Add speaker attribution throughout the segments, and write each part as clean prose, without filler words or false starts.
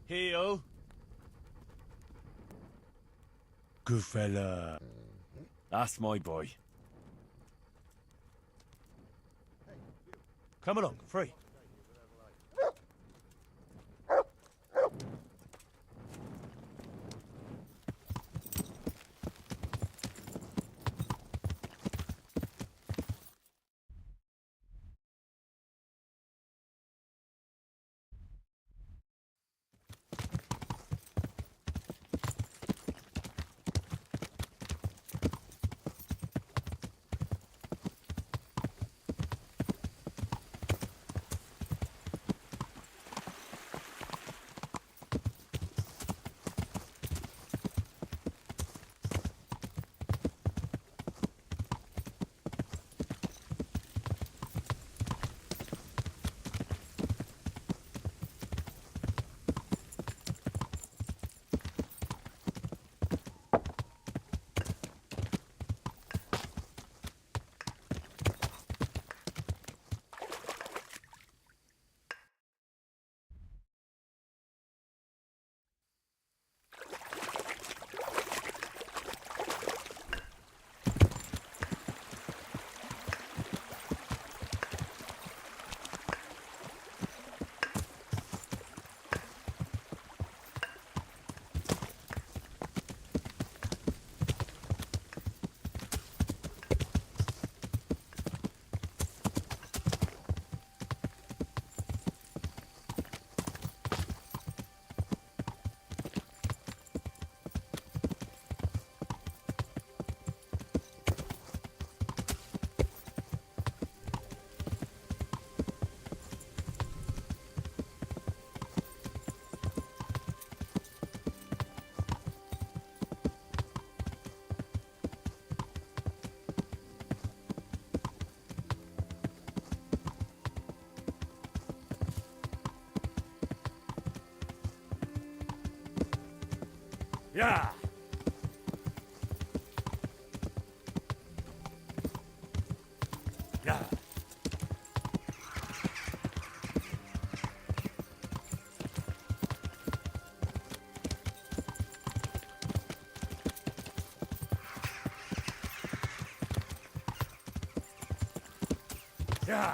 Speaker 1: Heal. Good fella. That's my boy. Come along, free. Yeah. Yeah. Yeah.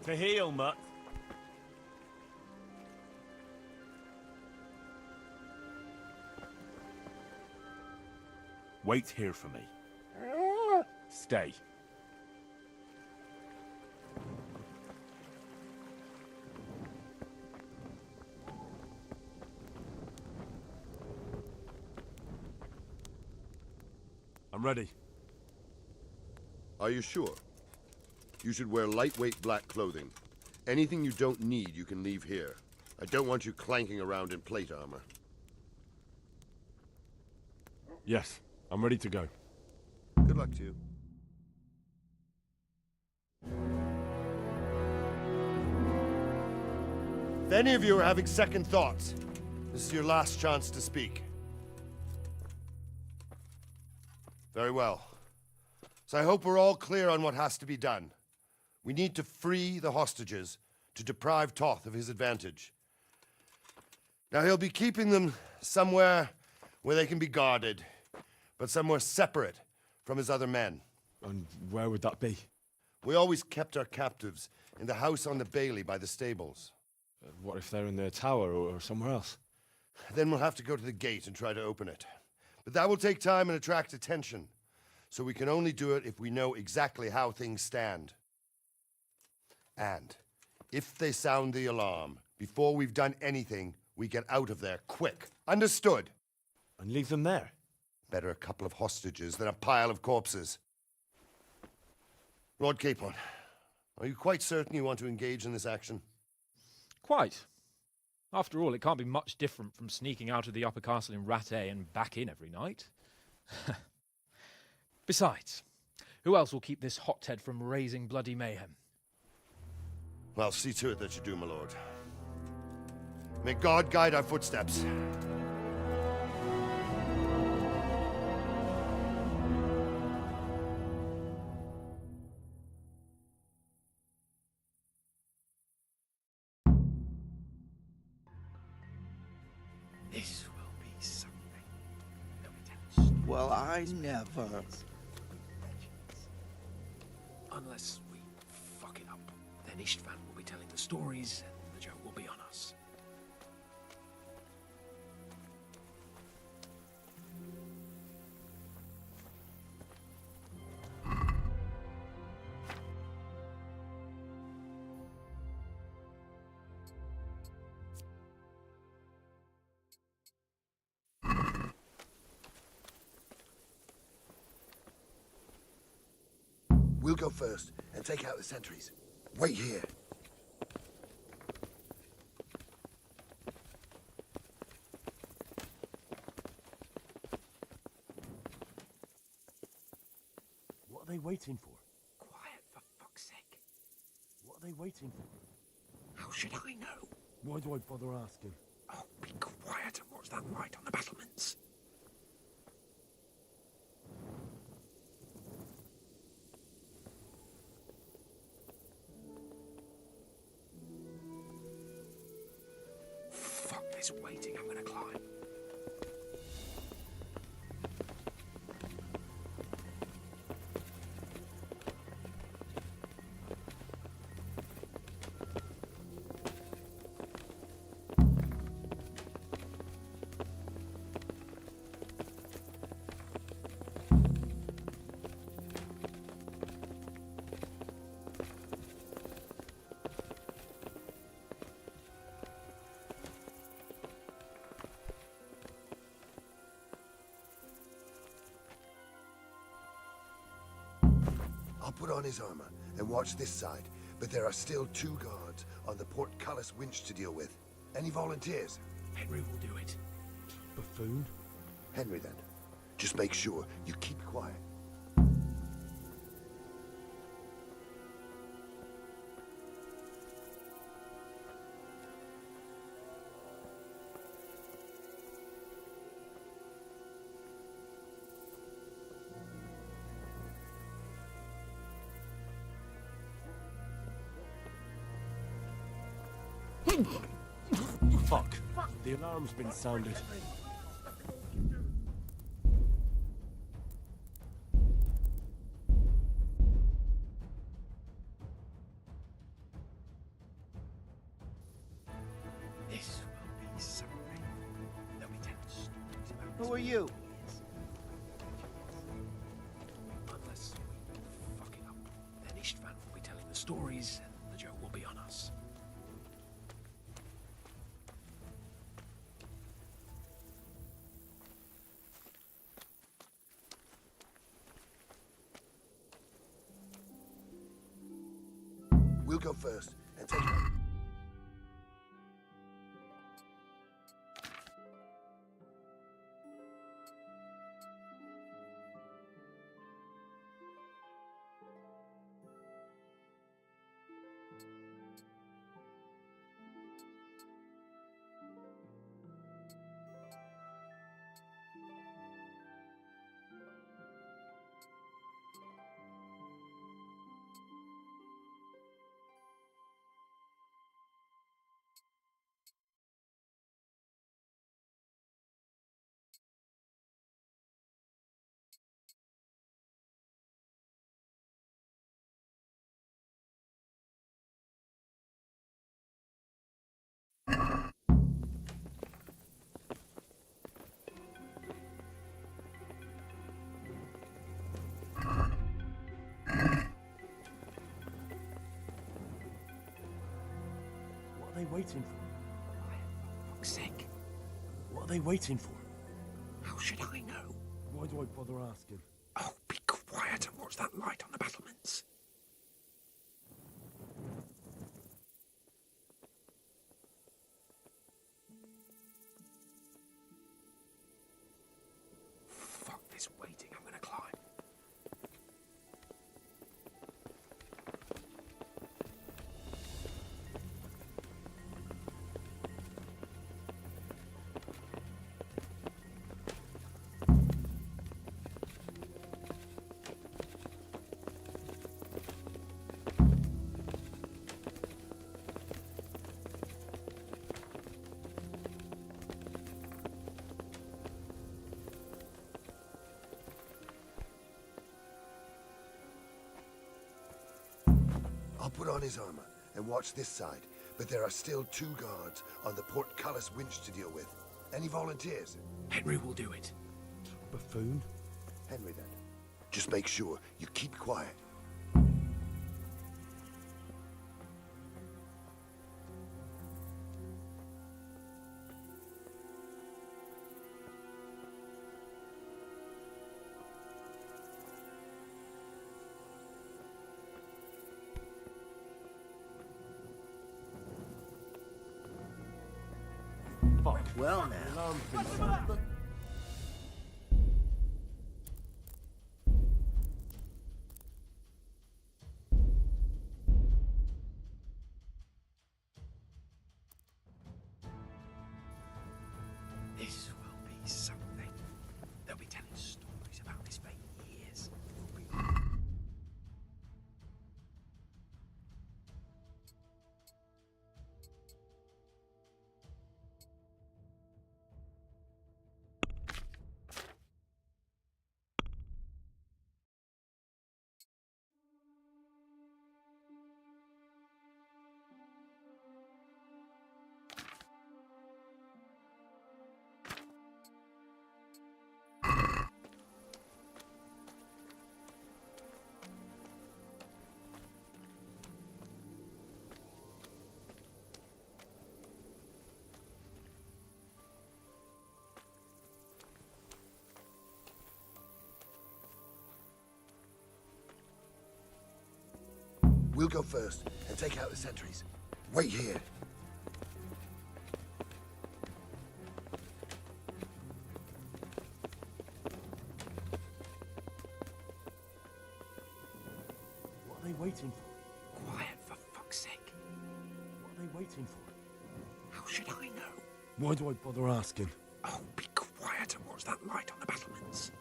Speaker 1: To heal, mutt. Wait here for me. Stay. I'm ready.
Speaker 2: Are you sure? You should wear lightweight black clothing. Anything you don't need, you can leave here. I don't want you clanking around in plate armor.
Speaker 1: Yes, I'm ready to go.
Speaker 2: Good luck to you. If any of you are having second thoughts, this is your last chance to speak. Very well. So I hope we're all clear on what has to be done. We need to free the hostages to deprive Toth of his advantage. Now he'll be keeping them somewhere where they can be guarded, but somewhere separate from his other men.
Speaker 1: And where would that be?
Speaker 2: We always kept our captives in the house on the bailey by the stables.
Speaker 1: What if they're in their tower or somewhere else?
Speaker 2: Then we'll have to go to the gate and try to open it. But that will take time and attract attention. So we can only do it if we know exactly how things stand. And if they sound the alarm, before we've done anything, we get out of there quick. Understood?
Speaker 1: And leave them there?
Speaker 2: Better a couple of hostages than a pile of corpses. Lord Capon, are you quite certain you want to engage in this action?
Speaker 3: Quite. After all, it can't be much different from sneaking out of the upper castle in Rattay and back in every night. Besides, who else will keep this hothead from raising bloody mayhem?
Speaker 2: Well, see to it that you do, my lord. May God guide our footsteps.
Speaker 4: This will be something. No intense.
Speaker 5: Well, I never.
Speaker 4: Unless we fuck it up, then Istvan will be telling the stories and the joke will be on us.
Speaker 2: We'll go first and take out the sentries. Wait here.
Speaker 1: What are they waiting for?
Speaker 4: Quiet, for fuck's sake.
Speaker 1: What are they waiting for?
Speaker 4: How should I know?
Speaker 1: Why do I bother asking?
Speaker 4: Oh, be quiet and watch that light on the battlements. Fuck this waiting, I'm gonna climb.
Speaker 2: I'll put on his armor and watch this side, but there are still 2 guards on the portcullis winch to deal with. Any volunteers?
Speaker 4: Henry will do it.
Speaker 1: Buffoon?
Speaker 2: Henry, then. Just make sure you keep quiet.
Speaker 1: Fuck. The alarm's been sounded.
Speaker 4: This will be something. No intense.
Speaker 5: Who are you?
Speaker 4: Unless we fuck it up, then Istvan will be telling the stories and the joke will be on us.
Speaker 2: We'll go first and take out.
Speaker 1: waiting for?
Speaker 4: For fuck's sake.
Speaker 1: What are they waiting for?
Speaker 4: How should I know?
Speaker 1: Why do I bother asking?
Speaker 4: Oh, be quiet and watch that light on the battlements. Fuck this waiting, I'm gonna climb.
Speaker 2: I'll put on his armor and watch this side, but there are still 2 guards on the portcullis winch to deal with. Any volunteers?
Speaker 4: Henry will do it.
Speaker 1: Buffoon?
Speaker 2: Henry, then. Just make sure you keep quiet.
Speaker 1: Fuck.
Speaker 5: Well,
Speaker 1: The
Speaker 5: now.
Speaker 1: alarm's been sounded.
Speaker 4: This will be something. They'll be telling stories about this for years. It'll be...
Speaker 2: We'll go first and take out the sentries. Wait here.
Speaker 1: What are they waiting for?
Speaker 4: Quiet, for fuck's sake.
Speaker 1: What are they waiting for?
Speaker 4: How should I know?
Speaker 1: Why do I bother asking?
Speaker 4: Oh, be quiet and watch that light on the battlements.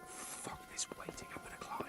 Speaker 4: Fuck this waiting, I'm gonna climb.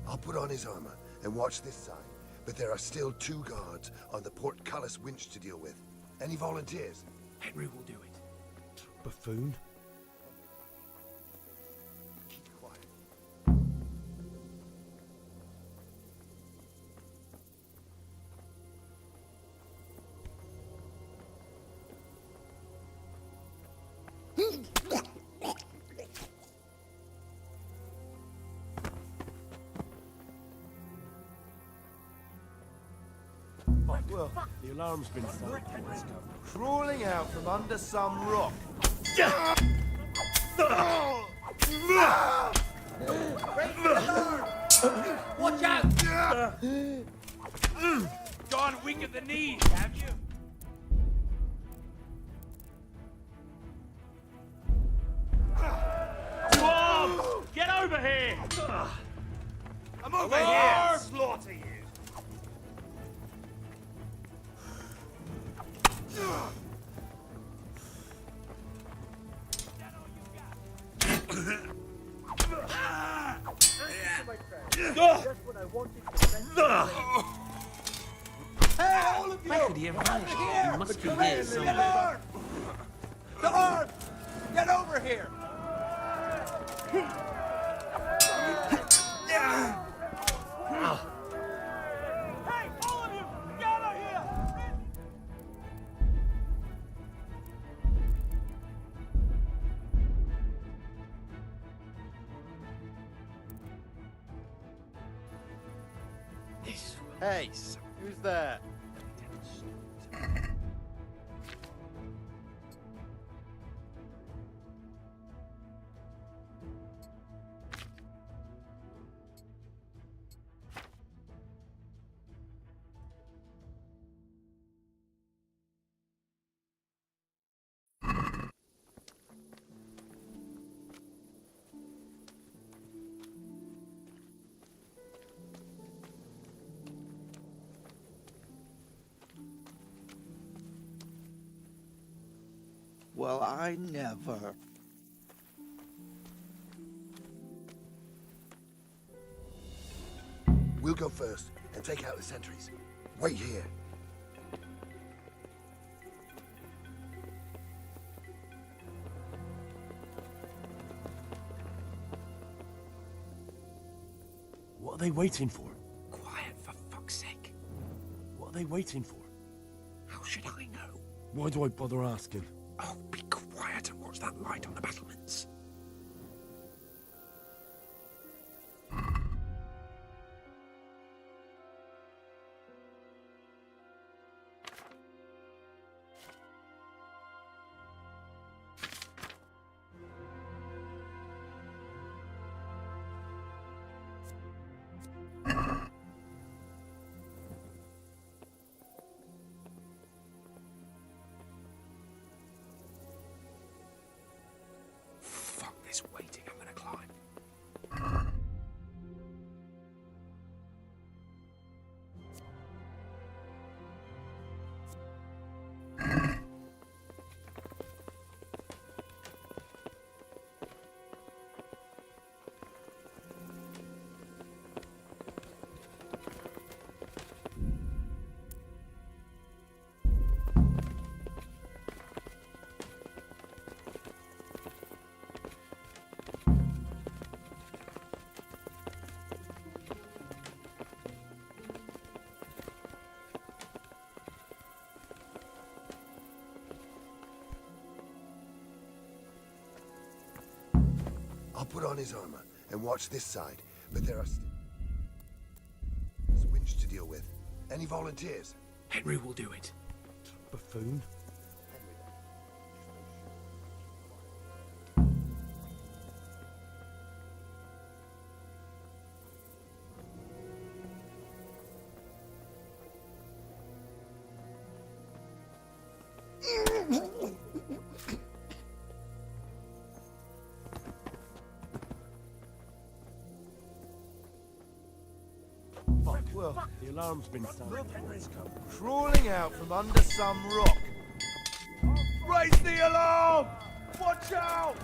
Speaker 2: I'll put on his armor and watch this side, but there are still 2 guards on the portcullis winch to deal with. Any volunteers?
Speaker 4: Henry will do it.
Speaker 1: Buffoon?
Speaker 2: Keep quiet.
Speaker 1: Well, the alarm's been sounded.
Speaker 5: Crawling out from under some rock.
Speaker 4: Watch out! Gone weak at the knees, have you?
Speaker 1: You armed! Get over here!
Speaker 5: I'm over here!
Speaker 1: Slaughter you!
Speaker 5: Hey, all of you!
Speaker 4: Where could he have vanished?
Speaker 5: Here!
Speaker 4: He must be
Speaker 5: Come
Speaker 4: here
Speaker 5: in,
Speaker 4: somewhere.
Speaker 5: The arm! Get over here!
Speaker 1: Hey, all of you! Gather here!
Speaker 4: This
Speaker 5: Hey, who's there?
Speaker 6: Well, I never.
Speaker 2: We'll go first and take out the sentries. Wait here.
Speaker 1: What are they waiting for?
Speaker 4: quiet, for fuck's sake.
Speaker 1: What are they waiting for?
Speaker 4: How should I know?
Speaker 1: Why do I bother asking?
Speaker 4: Oh, be quiet and watch that light on the battlements. Fuck this waiting, I'm gonna climb.
Speaker 2: I'll put on his armor and watch this side, but there are still winch to deal with. Any volunteers?
Speaker 4: Henry will do it.
Speaker 1: Buffoon? Well, the alarm's been sounded.
Speaker 5: Crawling out from under some rock. Raise the alarm! Watch out!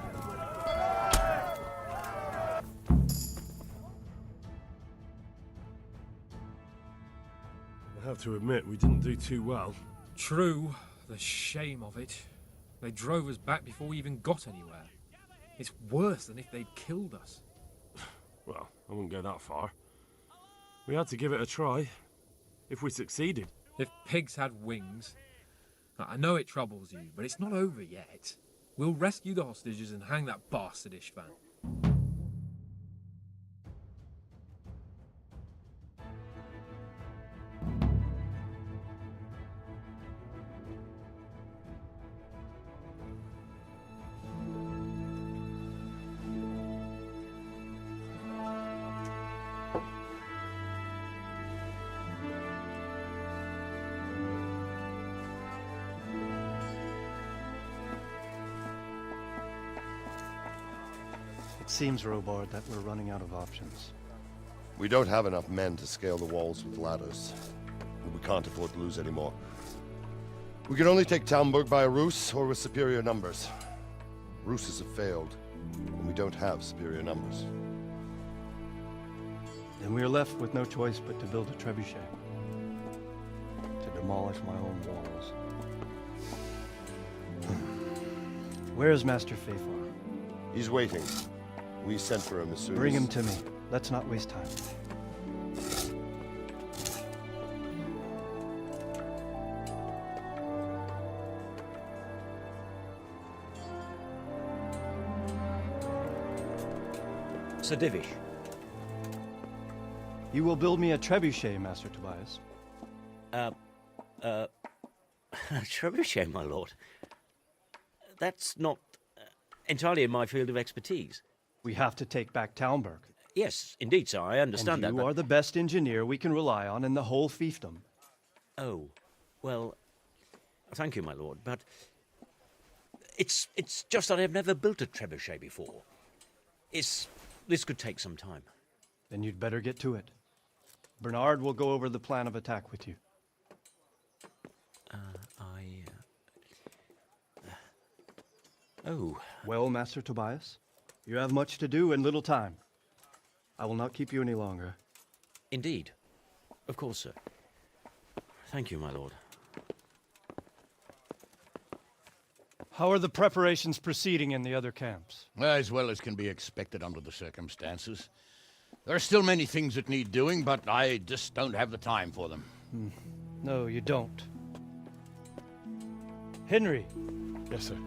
Speaker 1: I have to admit, we didn't do too well.
Speaker 3: True, the shame of it. They drove us back before we even got anywhere. It's worse than if they'd killed us.
Speaker 1: Well, I wouldn't go that far. We had to give it a try. If we succeeded.
Speaker 3: If pigs had wings... I know it troubles you, but it's not over yet. We'll rescue the hostages and hang that bastard Ishvan.
Speaker 7: It seems, Robard, that we're running out of options.
Speaker 2: We don't have enough men to scale the walls with ladders. And we can't afford to lose any more. We can only take Talmberg by a ruse or with superior numbers. Ruses have failed, and we don't have superior numbers.
Speaker 7: Then we are left with no choice but to build a trebuchet. To demolish my own walls. Where is Master Fafar?
Speaker 2: He's waiting. We sent for him as soon
Speaker 7: Bring
Speaker 2: as...
Speaker 7: him to me. Let's not waste time.
Speaker 8: Sir Divish.
Speaker 7: You will build me a trebuchet, Master Tobias.
Speaker 8: Trebuchet, my lord. That's not entirely in my field of expertise.
Speaker 7: We have to take back Talmberg.
Speaker 8: Yes, indeed, sir, I understand
Speaker 7: And
Speaker 8: that.
Speaker 7: you are the best engineer we can rely on in the whole fiefdom.
Speaker 8: Oh, well, thank you, my lord, but it's just that I've never built a trebuchet before. This could take some time.
Speaker 7: Then you'd better get to it. Bernard will go over the plan of attack with you.
Speaker 8: Oh.
Speaker 7: Well, Master Tobias, you have much to do and little time. I will not keep you any longer.
Speaker 8: Indeed. Of course, sir. Thank you, my lord.
Speaker 7: How are the preparations proceeding in the other camps?
Speaker 9: As well as can be expected under the circumstances. There are still many things that need doing, but I just don't have the time for them.
Speaker 7: No, you don't. Henry,
Speaker 1: Yes, sir.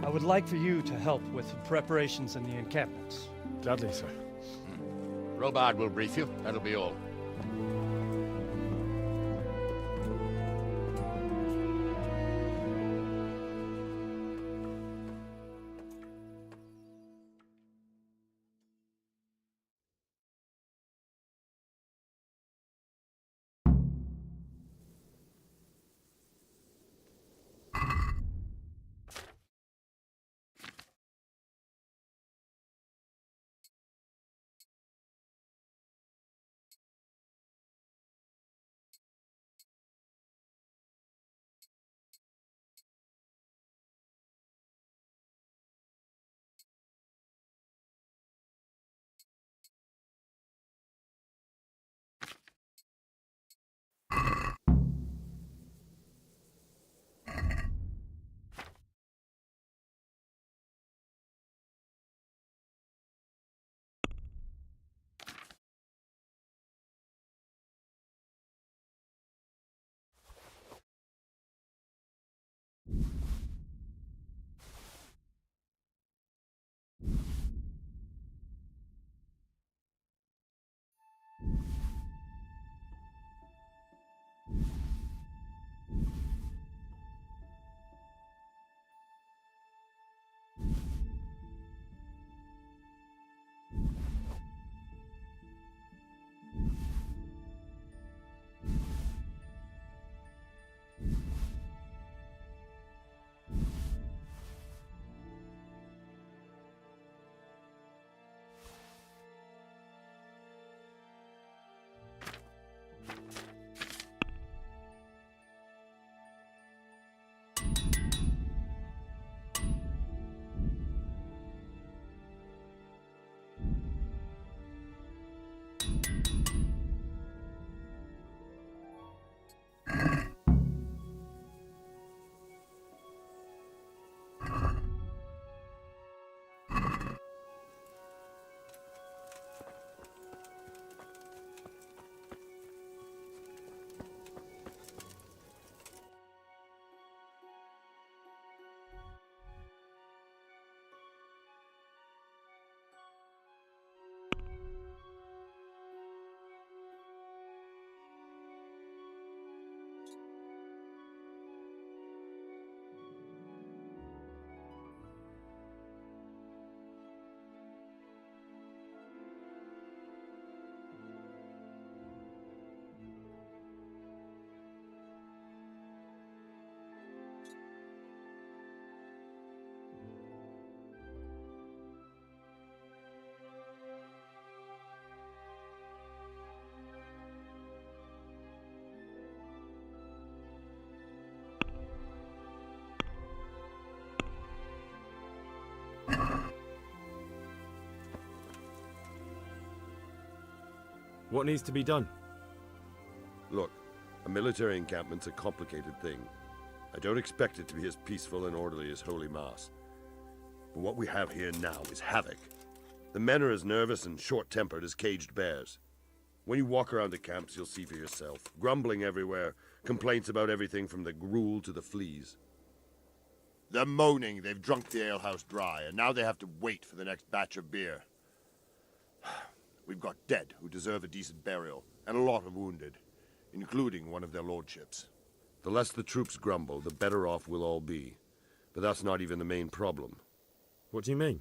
Speaker 7: I would like for you to help with the preparations in the encampments.
Speaker 1: Gladly, sir.
Speaker 9: Robard will brief you. That'll be all.
Speaker 1: What needs to be done?
Speaker 2: Look, a military encampment's a complicated thing. I don't expect it to be as peaceful and orderly as Holy Mass. But what we have here now is havoc. The men are as nervous and short-tempered as caged bears. When you walk around the camps, you'll see for yourself. Grumbling everywhere, complaints about everything from the gruel to the fleas. They're moaning they've drunk the alehouse dry, and now they have to wait for the next batch of beer. We've got dead who deserve a decent burial, and a lot of wounded, including one of their lordships. The less the troops grumble, the better off we'll all be. But that's not even the main problem.
Speaker 1: What do you mean?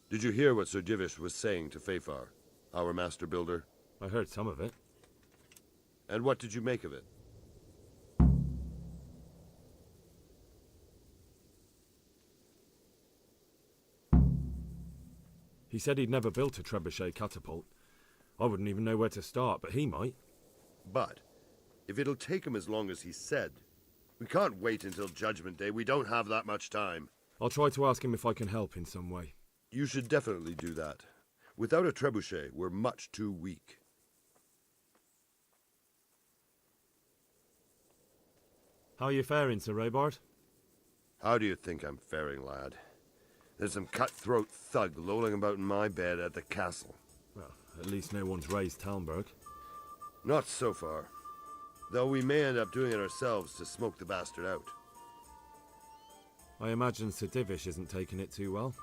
Speaker 2: Did you hear what Sir Divish was saying to Fafar, our master builder?
Speaker 1: I heard some of it.
Speaker 2: And what did you make of it?
Speaker 1: He said he'd never built a trebuchet catapult. I wouldn't even know where to start, but he might.
Speaker 2: But, if it'll take him as long as he said, we can't wait until Judgment Day. We don't have that much time.
Speaker 1: I'll try to ask him if I can help in some way.
Speaker 2: You should definitely do that. Without a trebuchet, we're much too weak.
Speaker 1: How are you faring, Sir Raybard?
Speaker 2: How do you think I'm faring, lad? There's some cutthroat thug lolling about in my bed at the castle.
Speaker 1: Well, at least no one's raised Talmberg.
Speaker 2: Not so far. Though we may end up doing it ourselves to smoke the bastard out.
Speaker 1: I imagine Sir Divish isn't taking it too well.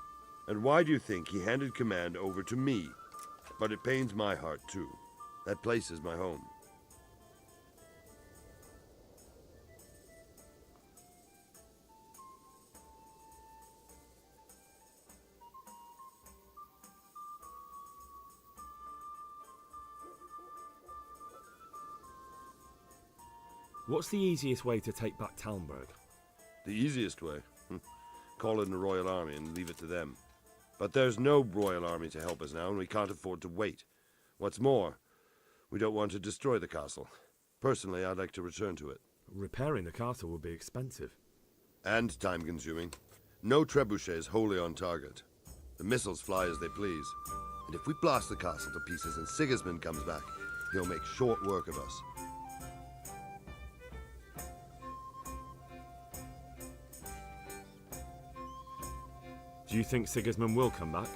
Speaker 2: And why do you think he handed command over to me? But it pains my heart, too. That place is my home.
Speaker 1: What's the easiest way to take back Talmberg?
Speaker 2: The easiest way? Call in the Royal Army and leave it to them. But there's no Royal Army to help us now, and we can't afford to wait. What's more, we don't want to destroy the castle. Personally, I'd like to return to it.
Speaker 1: Repairing the castle would be expensive.
Speaker 2: And time-consuming. No trebuchet is wholly on target. The missiles fly as they please. And if we blast the castle to pieces and Sigismund comes back, he'll make short work of us.
Speaker 1: Do you think Sigismund will come back?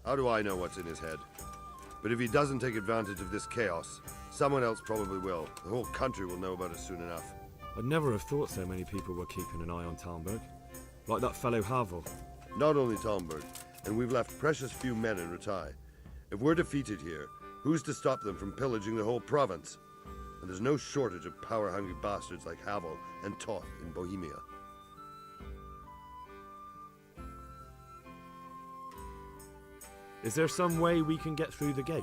Speaker 2: How do I know what's in his head? But if he doesn't take advantage of this chaos, someone else probably will. The whole country will know about it soon enough.
Speaker 1: I'd never have thought so many people were keeping an eye on Talmberg. Like that fellow Havel.
Speaker 2: Not only Talmberg, and we've left precious few men in Ratai. If we're defeated here, who's to stop them from pillaging the whole province? And there's no shortage of power-hungry bastards like Havel and Toth in Bohemia.
Speaker 1: Is there some way we can get through the gate?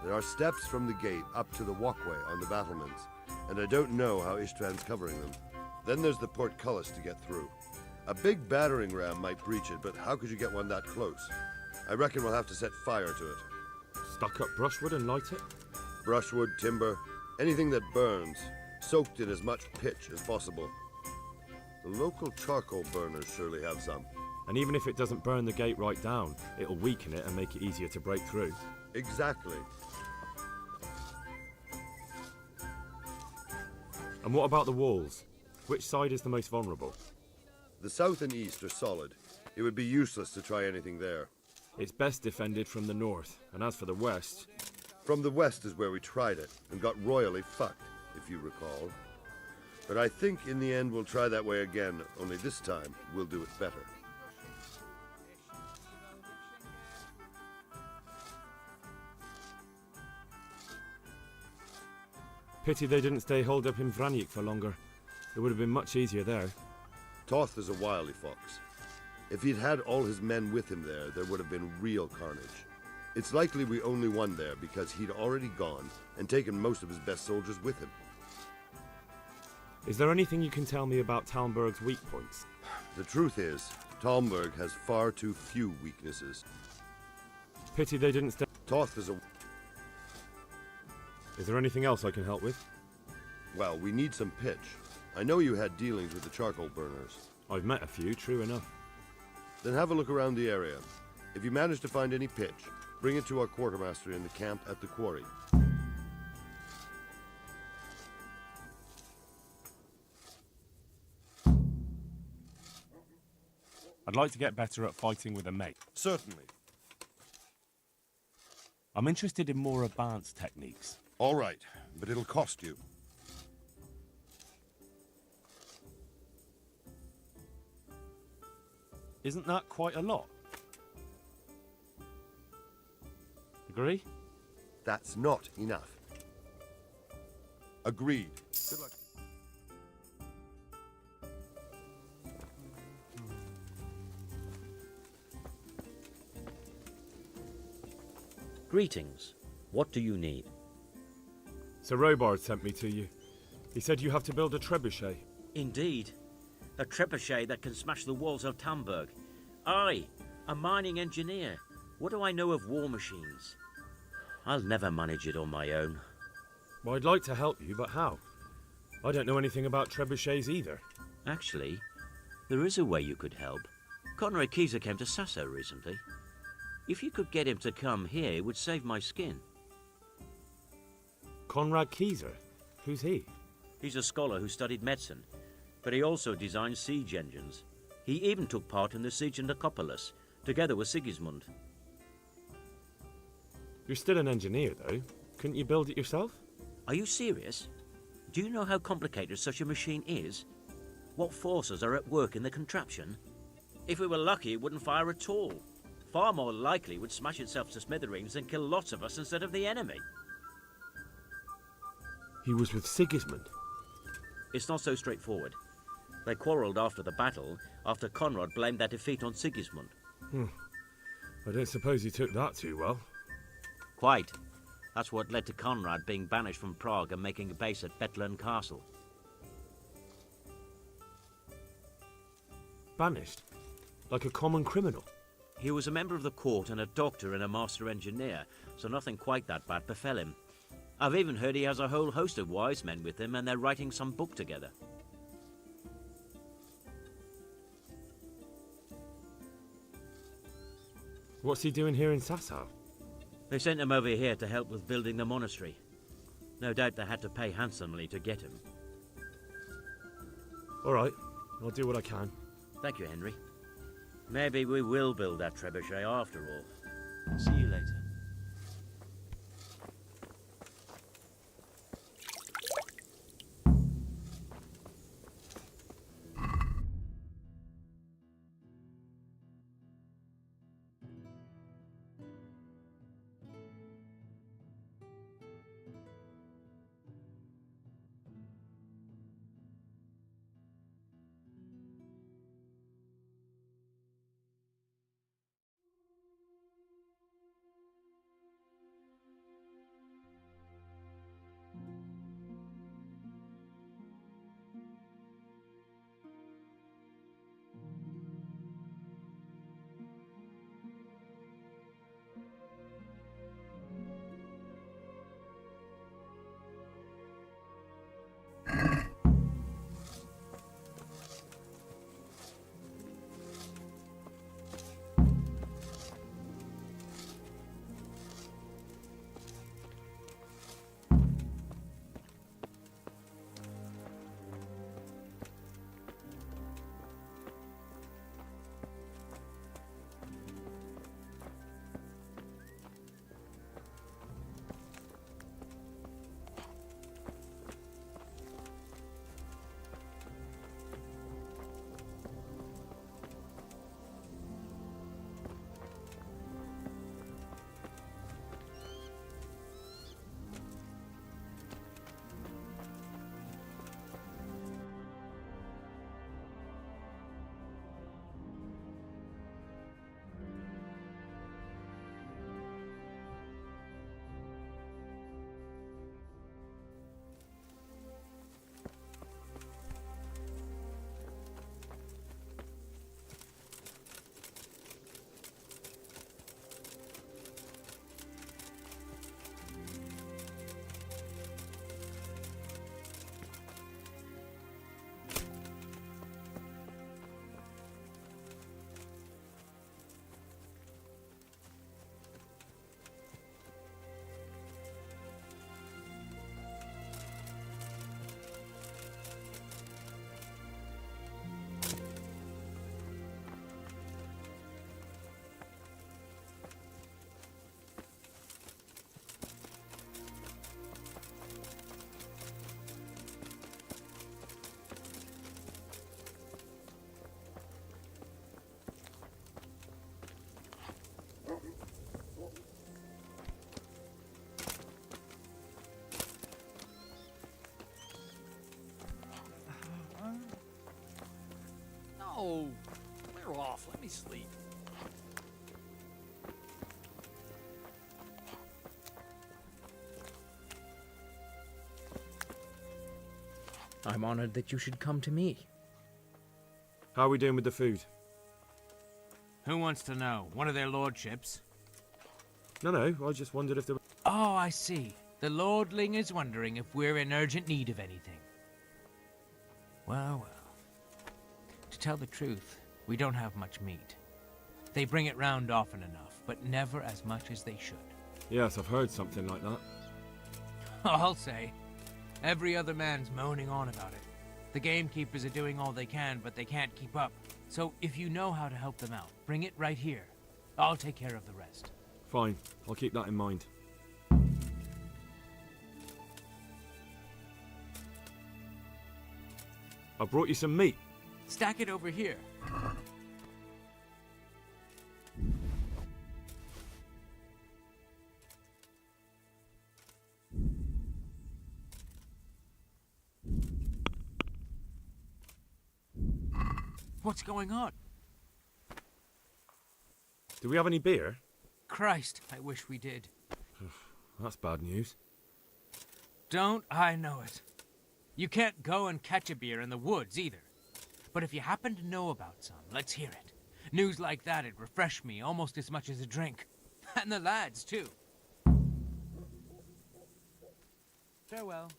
Speaker 2: There are steps from the gate up to the walkway on the battlements, and I don't know how István's covering them. Then there's the portcullis to get through. A big battering ram might breach it, but how could you get one that close? I reckon we'll have to set fire to it.
Speaker 1: Stuck up brushwood and light it?
Speaker 2: Brushwood, timber, anything that burns, soaked in as much pitch as possible. The local charcoal burners surely have some.
Speaker 1: And even if it doesn't burn the gate right down, it'll weaken it and make it easier to break through.
Speaker 2: Exactly.
Speaker 1: And what about the walls? Which side is the most vulnerable?
Speaker 2: The south and east are solid. It would be useless to try anything there.
Speaker 1: It's best defended from the north, and as for the west...
Speaker 2: From the west is where we tried it, and got royally fucked, if you recall. But I think in the end we'll try that way again, only this time we'll do it better.
Speaker 1: Pity they didn't stay holed up in Vranik for longer. It would have been much easier there.
Speaker 2: Toth is a wily fox. If he'd had all his men with him there would have been real carnage. It's likely we only won there because he'd already gone and taken most of his best soldiers with him.
Speaker 1: Is there anything you can tell me about Talmberg's weak points?
Speaker 2: The truth is, Talmberg has far too few weaknesses.
Speaker 1: Pity they didn't stay...
Speaker 2: Toth is a...
Speaker 1: Is there anything else I can help with?
Speaker 2: Well, we need some pitch. I know you had dealings with the charcoal burners.
Speaker 1: I've met a few, true enough.
Speaker 2: Then have a look around the area. If you manage to find any pitch, Bring it to our quartermaster in the camp at the quarry.
Speaker 1: I'd like to get better at fighting with a mate.
Speaker 2: Certainly.
Speaker 1: I'm interested in more advanced techniques.
Speaker 2: All right, but it'll cost you.
Speaker 1: Isn't that quite a lot? Agree?
Speaker 2: That's not enough. Agreed. Good luck.
Speaker 8: Greetings. What do you need?
Speaker 1: Sir Robard sent me to you. He said you have to build a trebuchet.
Speaker 8: Indeed. A trebuchet that can smash the walls of Talmberg. I, a mining engineer. What do I know of war machines? I'll never manage it on my own.
Speaker 1: Well, I'd like to help you, but how? I don't know anything about trebuchets either.
Speaker 8: Actually, there is a way you could help. Conrad Keyser came to Sasso recently. If you could get him to come here, it would save my skin.
Speaker 1: Conrad Keyser? Who's he?
Speaker 8: He's a scholar who studied medicine, but he also designed siege engines. He even took part in the siege of Nicopolis, together with Sigismund.
Speaker 1: You're still an engineer, though. Couldn't you build it yourself?
Speaker 8: Are you serious? Do you know how complicated such a machine is? What forces are at work in the contraption? If we were lucky, it wouldn't fire at all. Far more likely it would smash itself to smithereens and kill lots of us instead of the enemy.
Speaker 1: He was with Sigismund.
Speaker 8: It's not so straightforward. They quarrelled after the battle, after Conrad blamed their defeat on Sigismund.
Speaker 1: I don't suppose he took that too well.
Speaker 8: Quite. That's what led to Conrad being banished from Prague and making a base at Betlen Castle.
Speaker 1: Banished? Like a common criminal?
Speaker 8: He was a member of the court and a doctor and a master engineer, so nothing quite that bad befell him. I've even heard he has a whole host of wise men with him and they're writing some book together.
Speaker 1: What's he doing here in Sasau?
Speaker 8: They sent him over here to help with building the monastery. No doubt they had to pay handsomely to get him.
Speaker 1: All right, I'll do what I can.
Speaker 8: Thank you, Henry. Maybe we will build that trebuchet after all. See you later.
Speaker 4: nicely.
Speaker 10: I'm honored that you should come to me.
Speaker 1: How are we doing with the food?
Speaker 11: Who wants to know? One of their lordships?
Speaker 1: No, I just wondered if there were...
Speaker 11: Oh, I see. The lordling is wondering if we're in urgent need of anything. Well. To tell the truth, we don't have much meat. They bring it round often enough, but never as much as they should.
Speaker 1: Yes, I've heard something like that.
Speaker 11: I'll say. Every other man's moaning on about it. The gamekeepers are doing all they can, but they can't keep up. So if you know how to help them out, bring it right here. I'll take care of the rest.
Speaker 1: Fine, I'll keep that in mind. I brought you some meat.
Speaker 11: Stack it over here. What's going on?
Speaker 1: Do we have any beer?
Speaker 11: Christ, I wish we did.
Speaker 1: That's bad news.
Speaker 11: Don't I know it? You can't go and catch a beer in the woods either. But if you happen to know about some, let's hear it. News like that'd refresh me almost as much as a drink. And the lads, too. Farewell.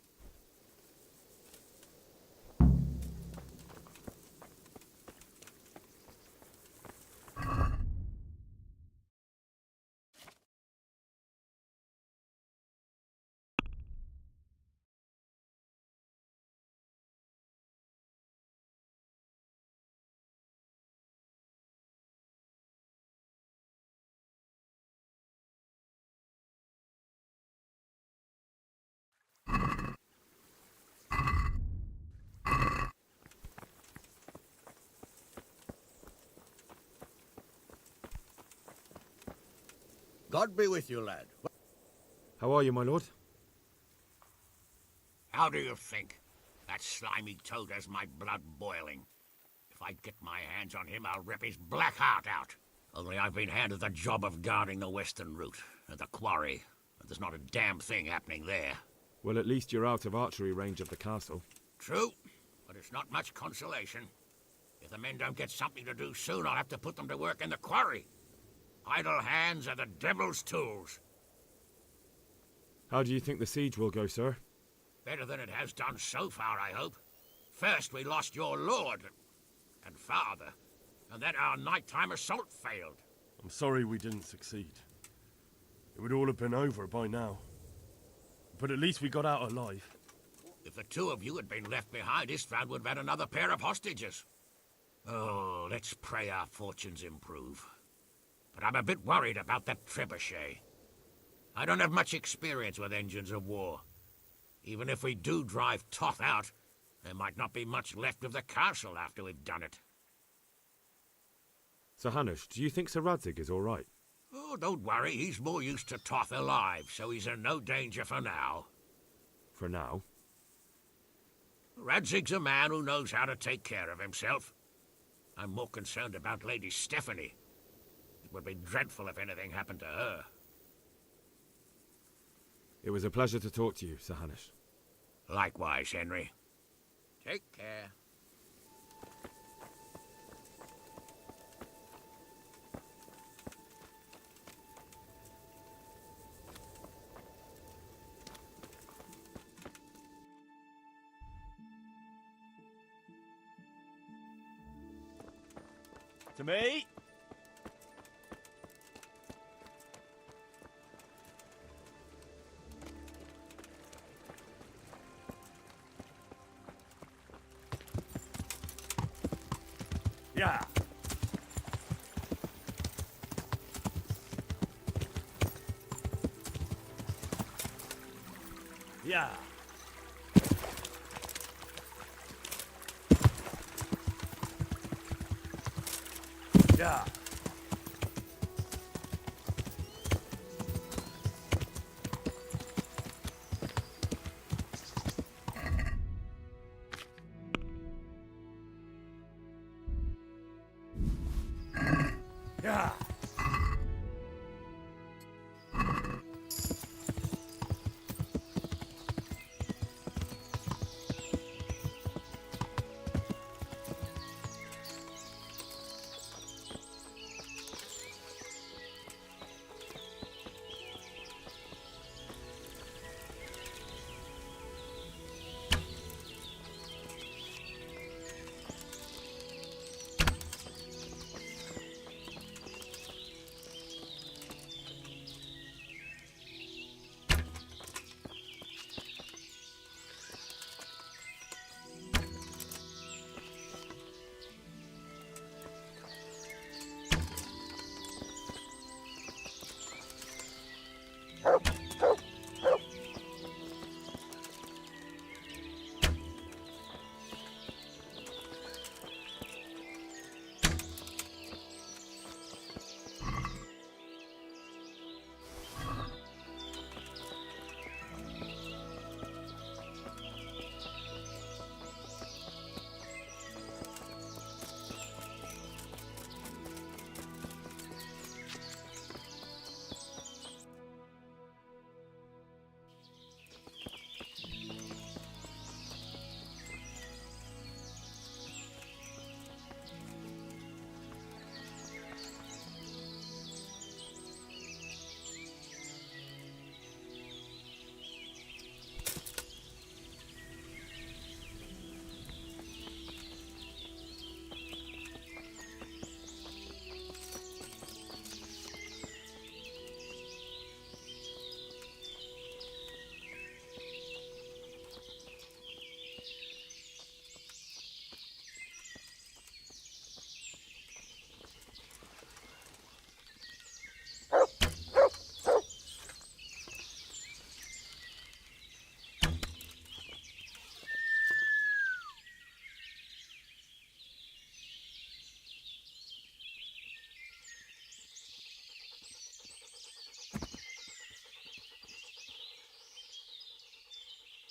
Speaker 9: God be with you, lad.
Speaker 1: How are you, my lord?
Speaker 9: How do you think? That slimy toad has my blood boiling. If I get my hands on him, I'll rip his black heart out. Only I've been handed the job of guarding the western route, and the quarry, and there's not a damn thing happening there.
Speaker 1: Well, at least you're out of archery range of the castle.
Speaker 9: True, but it's not much consolation. If the men don't get something to do soon, I'll have to put them to work in the quarry. Idle hands are the devil's tools.
Speaker 1: How do you think the siege will go, sir?
Speaker 9: Better than it has done so far, I hope. First we lost your lord and father, and then our nighttime assault failed.
Speaker 1: I'm sorry we didn't succeed. It would all have been over by now. But at least we got out alive.
Speaker 9: If the two of you had been left behind, Istvan would have had another pair of hostages. Oh, let's pray our fortunes improve. But I'm a bit worried about that trebuchet. I don't have much experience with engines of war. Even if we do drive Toth out, there might not be much left of the castle after we've done it.
Speaker 1: Sir Hanush, do you think Sir Radzig is all right?
Speaker 9: Oh, don't worry. He's more used to Toth alive, so he's in no danger for now.
Speaker 1: For now?
Speaker 9: Radzig's a man who knows how to take care of himself. I'm more concerned about Lady Stephanie. It would be dreadful if anything happened to her.
Speaker 1: It was a pleasure to talk to you, Sir Hanush.
Speaker 9: Likewise, Henry. Take care.
Speaker 5: To me? Yeah. Yeah. Yeah.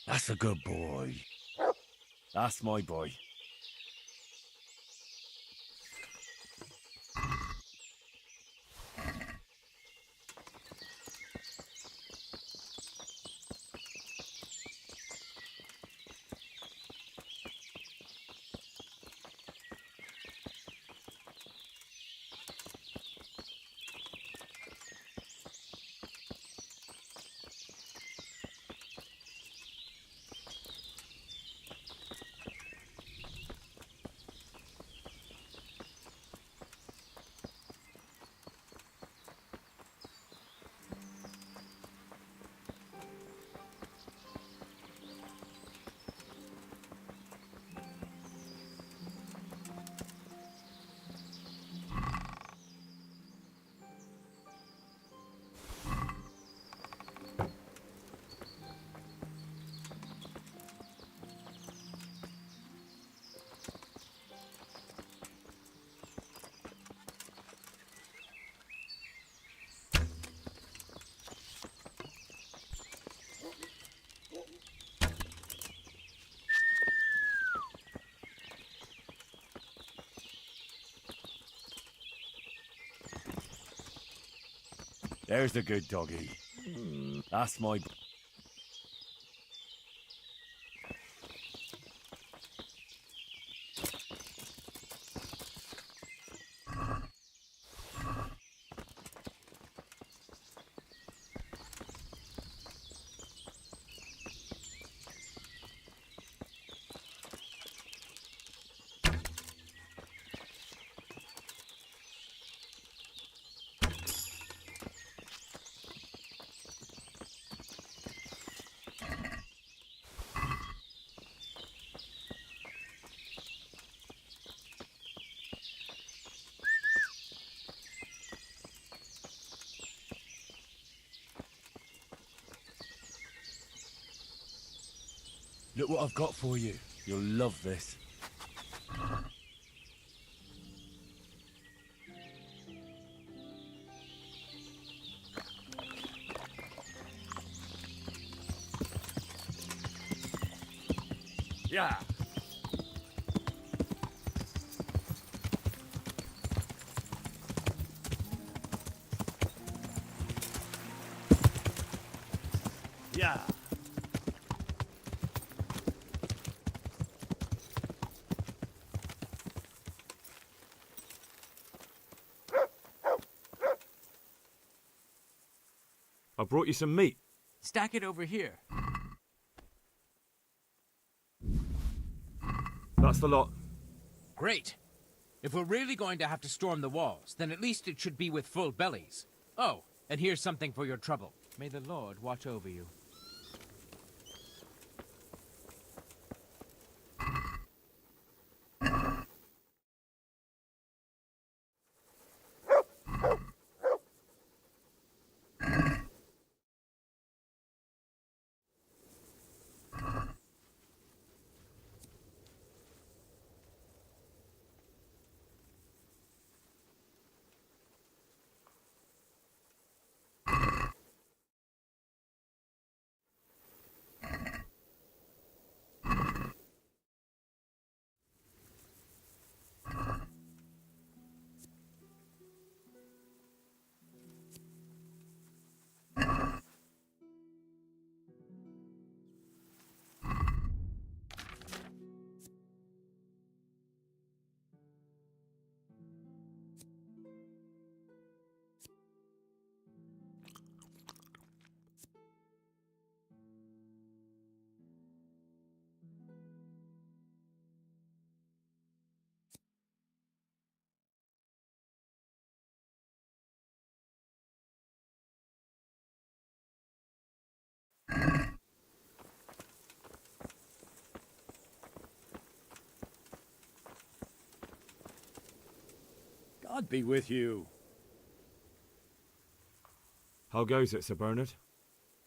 Speaker 1: That's a good boy. That's my boy. There's the good doggy. That's my... Look what I've got for you. You'll love this. Yeah. Yeah. I brought you some meat.
Speaker 11: Stack it over here.
Speaker 1: That's the lot.
Speaker 11: Great. If we're really going to have to storm the walls, then at least it should be with full bellies. Oh, and here's something for your trouble. May the Lord watch over you.
Speaker 12: God be with you.
Speaker 1: How goes it, Sir Bernard?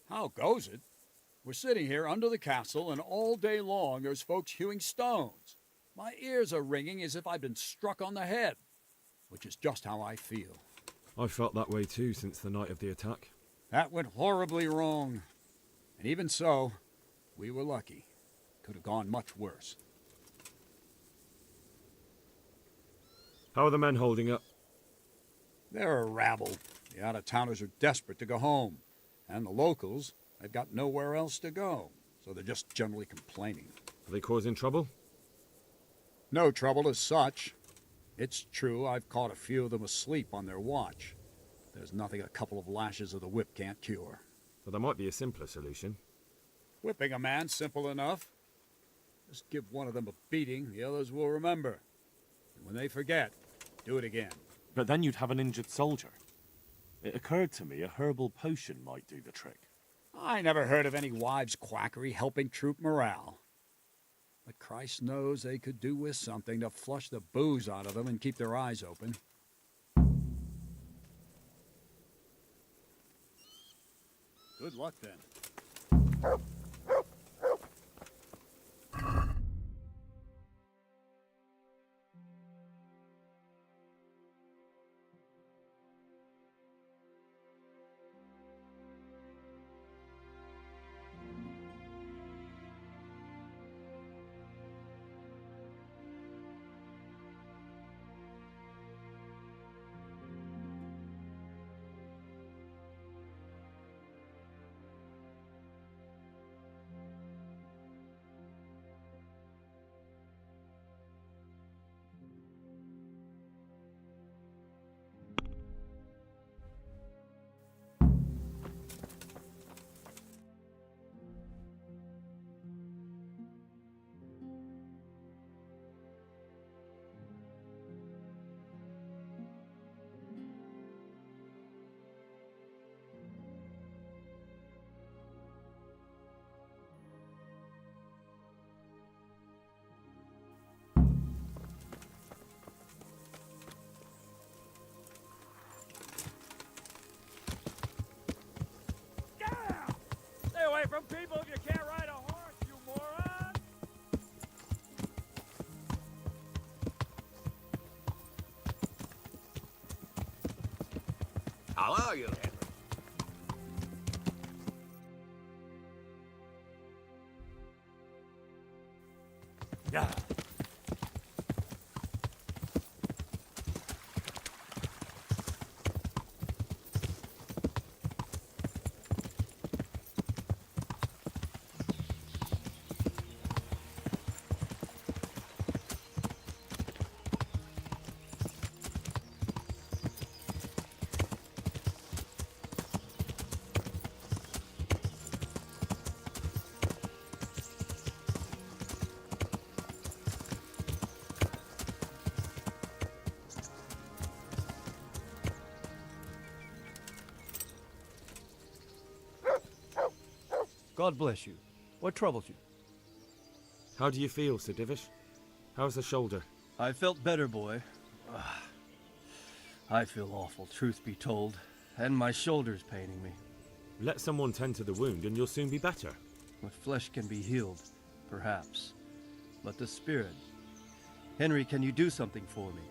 Speaker 12: How goes it? We're sitting here under the castle, and all day long there's folks hewing stones. My ears are ringing as if I'd been struck on the head, which is just how I feel.
Speaker 1: I've felt that way too since the night of the attack.
Speaker 12: That went horribly wrong. And even so, We were lucky. Could have gone much worse.
Speaker 1: How are the men holding up?
Speaker 12: They're a rabble. The out-of-towners are desperate to go home. And the locals, they've got nowhere else to go. So they're just generally complaining.
Speaker 1: Are they causing trouble?
Speaker 12: No trouble as such. It's true I've caught a few of them asleep on their watch. There's nothing a couple of lashes of the whip can't cure.
Speaker 1: Well, there might be a simpler solution.
Speaker 12: Whipping a man, simple enough. Just give one of them a beating, the others will remember. And when they forget, do it again.
Speaker 13: But then you'd have an injured soldier. It occurred to me a herbal potion might do the trick.
Speaker 12: I never heard of any wives' quackery helping troop morale. But Christ knows they could do with something to flush the booze out of them and keep their eyes open. Good luck, then.
Speaker 5: From people if you can't ride a horse, you moron!
Speaker 9: How are you, Henry?
Speaker 5: Yeah.
Speaker 7: God bless you. What troubles you?
Speaker 1: How do you feel, Sir Divish? How's the shoulder?
Speaker 7: I felt better, boy. I feel awful, truth be told. And my shoulder's paining me.
Speaker 1: Let someone tend to the wound and you'll soon be better.
Speaker 7: The flesh can be healed, perhaps. But the spirit... Henry, can you do something for me?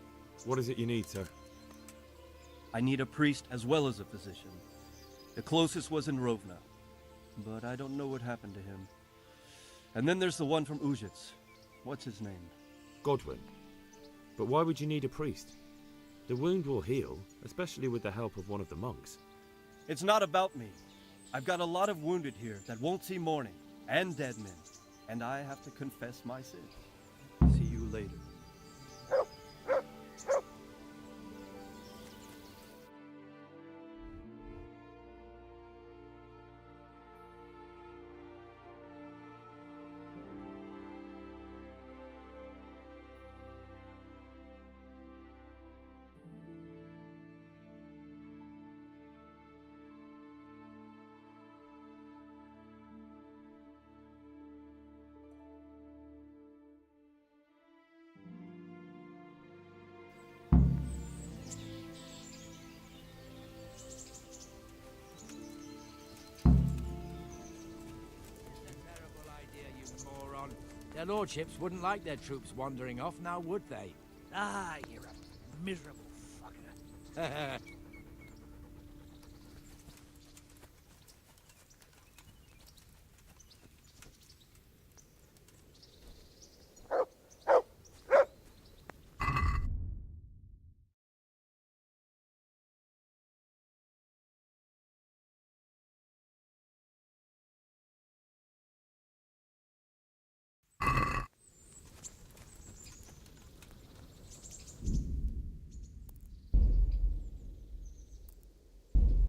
Speaker 1: What is it you need, sir?
Speaker 7: I need a priest as well as a physician. The closest was in Rovna, but I don't know what happened to him. And then there's the one from Ujits. What's his name?
Speaker 1: Godwin. But why would you need a priest? The wound will heal, especially with the help of one of the monks.
Speaker 7: It's not about me. I've got a lot of wounded here that won't see morning, and dead men. And I have to confess my sins. See you later.
Speaker 5: Their lordships wouldn't like their troops wandering off, now would they?
Speaker 9: Ah, you're a miserable fucker.